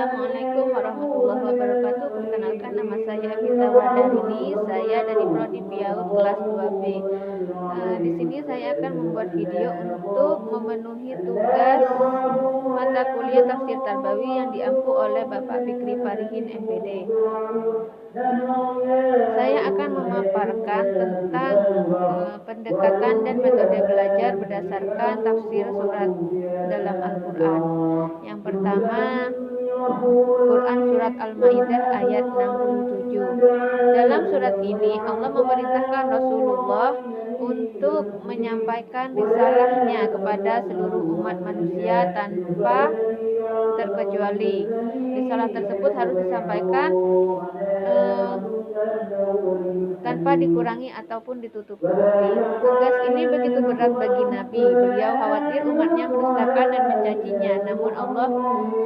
Assalamualaikum warahmatullahi wabarakatuh. Perkenalkan, nama saya Vita Wardarini. Saya dari Prodi PIAUD kelas 2B. Di sini saya akan membuat video untuk memenuhi tugas mata kuliah Tafsir Tarbawi yang diampu oleh Bapak Fikri Farihin MPD. Saya akan memaparkan tentang pendekatan dan metode belajar berdasarkan tafsir surat dalam Al-Quran. Yang pertama, Quran Surat Al-Ma'idah ayat 67. Dalam surat ini Allah memerintahkan Rasulullah untuk menyampaikan risalahnya kepada seluruh umat manusia tanpa terkecuali. Risalah tersebut harus disampaikan tanpa dikurangi ataupun ditutup-tutupi. Tugas ini begitu berat bagi Nabi. Beliau khawatir umatnya mendustakan dan mencacinya. Namun Allah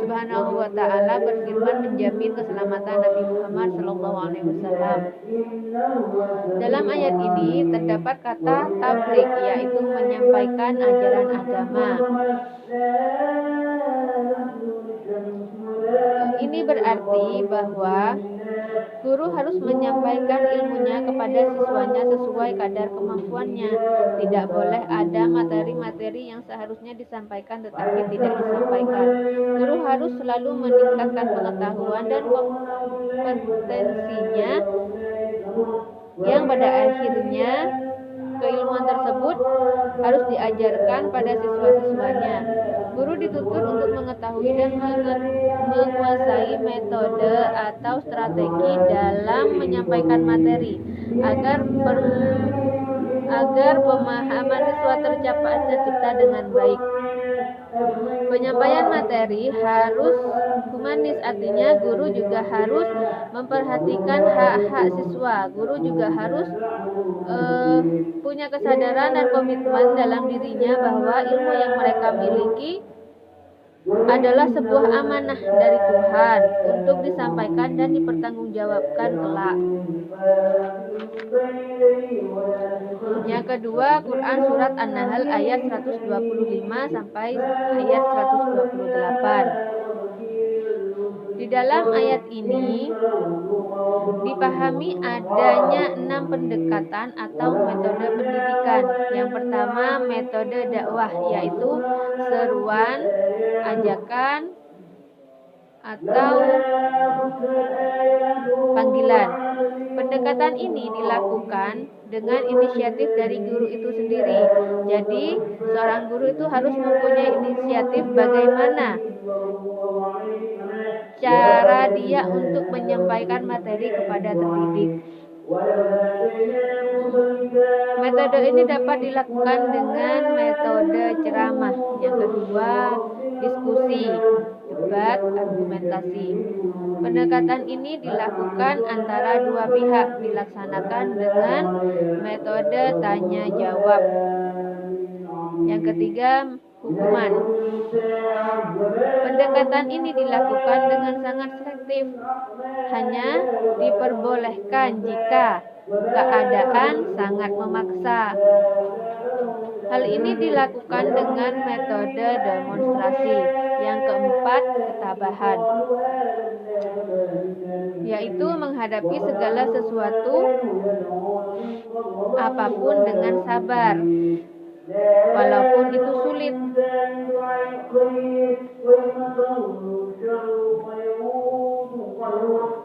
Subhanahu wa Ta'ala berfirman menjamin keselamatan Nabi Muhammad SAW. Dalam ayat ini terdapat kata tabligh, yaitu menyampaikan ajaran agama. Ini berarti bahwa guru harus menyampaikan ilmunya kepada siswanya sesuai kadar kemampuannya. Tidak boleh ada materi-materi yang seharusnya disampaikan tetapi tidak disampaikan. Guru harus selalu meningkatkan pengetahuan dan kompetensinya, yang pada akhirnya keilmuan tersebut harus diajarkan pada siswa-siswanya. Guru dituntut untuk mengetahui dan menguasai metode atau strategi dalam menyampaikan materi agar pemahaman siswa tercipta dengan baik. Penyampaian materi harus humanis, artinya guru juga harus memperhatikan hak-hak siswa. Guru juga harus punya kesadaran dan komitmen dalam dirinya bahwa ilmu yang mereka miliki adalah sebuah amanah dari Tuhan untuk disampaikan dan dipertanggungjawabkan kelak. Yang kedua, Quran Surat An-Nahl ayat 125 sampai ayat 128. Di dalam ayat ini dipahami adanya 6 pendekatan atau metode pendidikan. Yang pertama, metode dakwah, yaitu seruan, ajakan, atau panggilan. Pendekatan ini dilakukan dengan inisiatif dari guru itu sendiri. Jadi, seorang guru itu harus mempunyai inisiatif bagaimana cara dia untuk menyampaikan materi kepada terdidik. Metode ini dapat dilakukan dengan metode ceramah. Yang kedua, diskusi, debat, argumentasi. Pendekatan ini dilakukan antara dua pihak, dilaksanakan dengan metode tanya jawab. Yang ketiga, hukuman. Pendekatan ini dilakukan dengan sangat selektif, hanya diperbolehkan jika keadaan sangat memaksa. Hal ini dilakukan dengan metode demonstrasi. Yang keempat, ketabahan, yaitu menghadapi segala sesuatu apapun dengan sabar, walaupun itu sulit.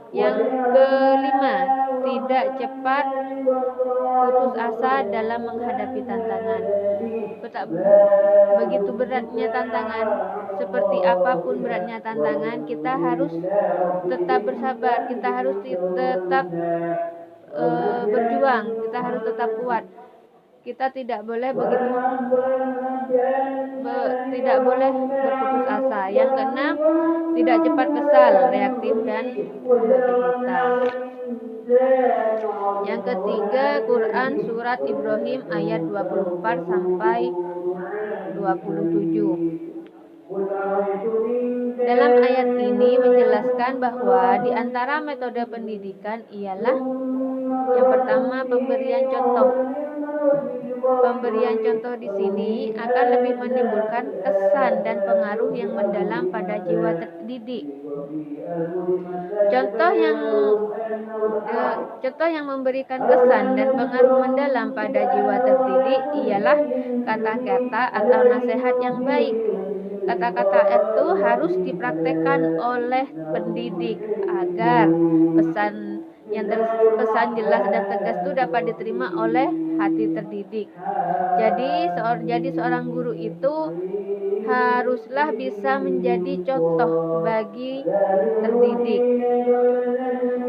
Yang kelima, tidak cepat putus asa dalam menghadapi tantangan. Begitu beratnya tantangan, seperti apapun beratnya tantangan, kita harus tetap bersabar, kita harus tetap berjuang, kita harus tetap kuat. Kita tidak boleh tidak boleh berputus asa. Yang keenam, tidak cepat kesal, reaktif dan buta. Yang ketiga, Quran Surat Ibrahim ayat 24 sampai 27. Dalam ayat ini menjelaskan bahwa di antara metode pendidikan ialah yang pertama, pemberian contoh. Pemberian contoh di sini akan lebih menimbulkan kesan dan pengaruh yang mendalam pada jiwa terdidik. Contoh yang memberikan kesan dan pengaruh mendalam pada jiwa terdidik ialah kata-kata atau nasihat yang baik. Kata-kata itu harus dipraktekkan oleh pendidik agar pesan jelas dan tegas itu dapat diterima oleh hati terdidik. Jadi seorang guru itu haruslah bisa menjadi contoh bagi terdidik.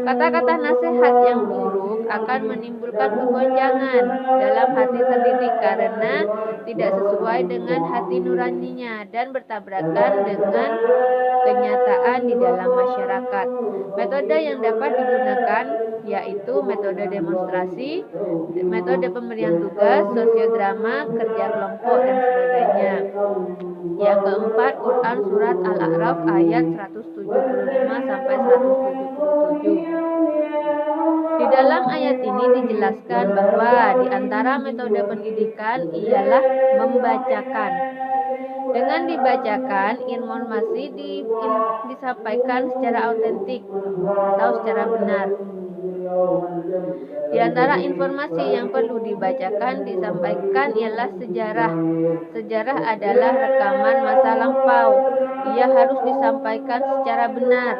Kata-kata nasihat yang buruk akan menimbulkan kegonjangan dalam hati terdidik karena tidak sesuai dengan hati nuraninya dan bertabrakan dengan kenyataan di dalam masyarakat. Metode yang dapat digunakan yaitu metode demonstrasi, metode pemberian tugas, sosiodrama, kerja kelompok, dan sebagainya. Yang keempat, Quran Surat Al-A'raf ayat 175 sampai 177. Di dalam ayat ini dijelaskan bahwa di antara metode pendidikan ialah membacakan. Dengan dibacakan, informasi disampaikan secara autentik atau secara benar. Di antara informasi yang perlu disampaikan ialah sejarah. Sejarah adalah rekaman masa lampau. Ia harus disampaikan secara benar,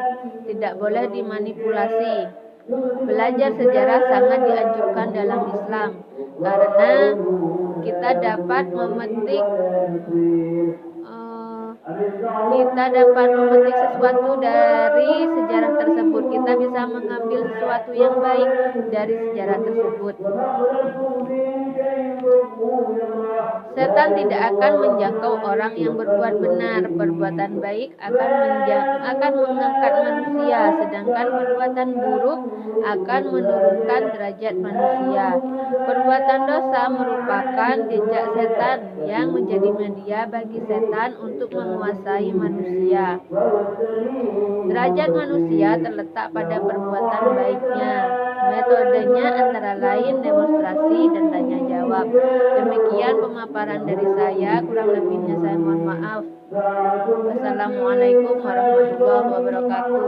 tidak boleh dimanipulasi. Belajar sejarah sangat dianjurkan dalam Islam karena kita dapat memetik sesuatu dari sejarah tersebut. Kita bisa mengambil sesuatu yang baik dari sejarah tersebut. Setan tidak akan menjangkau orang yang berbuat benar. Perbuatan baik akan mengangkat manusia, sedangkan perbuatan buruk akan menurunkan derajat manusia. Perbuatan dosa merupakan jejak setan yang menjadi media bagi setan untuk menguasai manusia. Derajat manusia terletak pada perbuatan baiknya. Metodenya antara lain demonstrasi dan tanya jawab. Demikian pemaparan dari saya, kurang lebihnya saya mohon maaf. Wassalamualaikum warahmatullahi wabarakatuh.